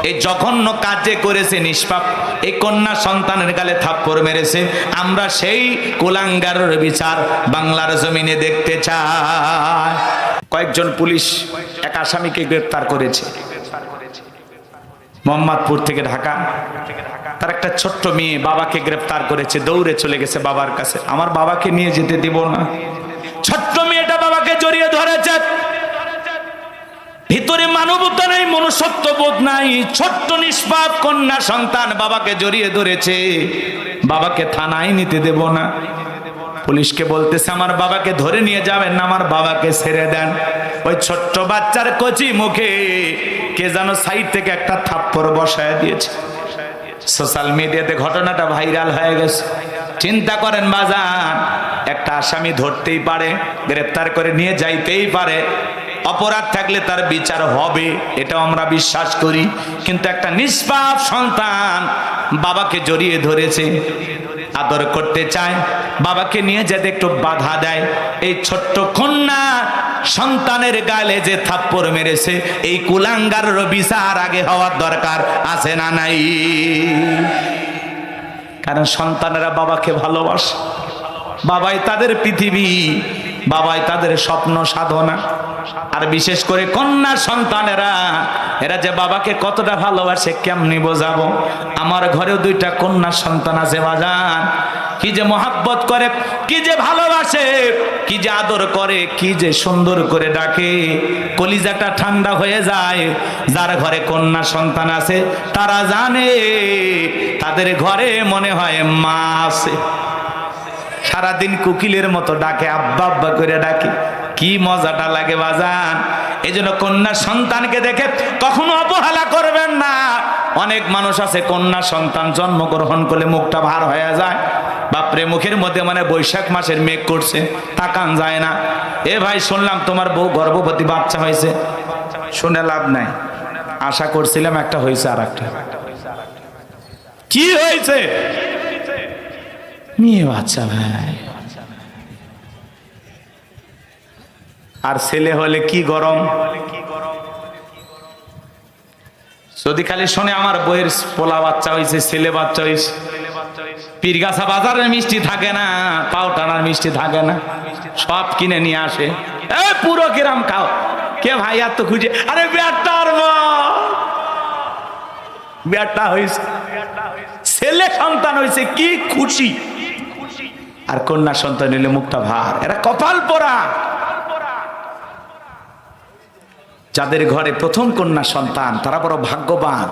এই জঘন্য কাজ যে করেছে নিষ্পাপ এই কন্যা সন্তানের গালে থাপ্পড় মেরেছে, আমরা সেই কুলাঙ্গারের বিচার বাংলার জমিনে দেখতে চাই। কয়েকজন পুলিশ এক আসামিকে গ্রেফতার করেছে মোহাম্মদপুর থেকে ঢাকা। তার একটা ছোট্ট মেয়ে বাবাকে গ্রেফতার করেছে, দৌড়ে চলে গেছে বাবার কাছে, আমার বাবাকে নিয়ে যেতে দিব না। ছোট্ট মেয়েটা বাবাকে জড়িয়ে ধরেছে, ভিতরে মানবতা নাই, মনুষ্যত্ব বোধ নাই। ছোট্ট নিষ্পাপ কন্যা সন্তান বাবাকে জড়িয়ে ধরেছে, বাবাকে থানায় নিতে দেব না। পুলিশকে বলতেছে আমার বাবাকে ধরে নিয়ে যাবেন না, আমার বাবাকে ছেড়ে দেন। ওই ছোট্ট বাচ্চার কচি মুখে কে যেন সাইড থেকে একটা থাপ্পড় বসায় দিয়েছে। সোশ্যাল মিডিয়াতে ঘটনাটা ভাইরাল হয়ে গেছে। চিন্তা করেন বাজান, একটা আসামি ধরতেই পারে, গ্রেফতার করে নিয়ে যাইতেই পারে, অপরাধ থাকলে তার বিচার হবে, এটাও আমরা বিশ্বাস করি। কিন্তু একটা নিষ্পাপ সন্তান বাবাকে জড়িয়ে ধরেছে, আদর করতে চায়, বাবাকে নিয়ে যেতে একটু বাধা দেয়। এই ছোট্ট কন্যা সন্তানের গালে যে থাপ্পড় মেরেছে, এই কুলাঙ্গারের বিচার আগে হওয়ার দরকার আছে না নাই? কারণ সন্তানেরা বাবাকে ভালোবাসে, বাবাই তাদের পৃথিবী, বাবাই তাদের স্বপ্ন সাধনা। আর বিশেষ করে কন্যা সন্তানেরা, এরা যে বাবাকে কতটা ভালোবাসে কেমনি বোঝাবো? আমার ঘরেও দুইটা কন্যা সন্তান আছে বাজান, কি যে মহাব্বত করে, কি যে ভালোবাসে, কি যে আদর করে, কি যে সুন্দর করে ডাকে, কলিজাটা ঠান্ডা হয়ে যায়। যার ঘরে কন্যা সন্তান আছে তারা জানে তাদের ঘরে মনে হয় মা আছে। সারাদিন কোকিলের মতো ডাকে, আব্বা আব্বা করে ডাকে, কি মজাটা লাগে বাজান। এই জন্য কন্যা সন্তানকে দেখে কখনো অবহেলা করবেন না। অনেক মানুষ আছে কন্যা সন্তান জন্মগ্রহণ করলে মুখটা ভার হয়ে যায়, বাপরে মুখের মধ্যে মানে বৈশাখ মাসের মেঘ করছে, তাকান যায় না। এ ভাই শুনলাম তোমার বউ গর্ভবতী, বাচ্চা হয়েছে। শুনে লাভ নাই, আশা করছিলাম একটা হয়েছে, আর একটা কি হয়েছে? মেয়ে বাচ্চা ভাই। আর ছেলে হলে কি গরম। যদি খালি শোনে আমার বইয়ের পোলা বাচ্চা হয়েছে, ছেলে বাচ্চা হয়েছে, পীরগাছা বাজারের মিষ্টি থাকে না, পাও টানার মিষ্টি থাকে না, সব কিনে নিয়ে আসে। পুরো কিরাম খাও, কে ভাই আর তো খুঁজে, আরে বেটার মা, বেটা হয়েছে, ছেলে সন্তান হয়েছে, কি খুশি। আর কন্যা সন্তান হইলে মুখটা ভার, এরা কপাল পোড়া। যাদের ঘরে প্রথম কন্যা সন্তান তারা বড় ভাগ্যবান।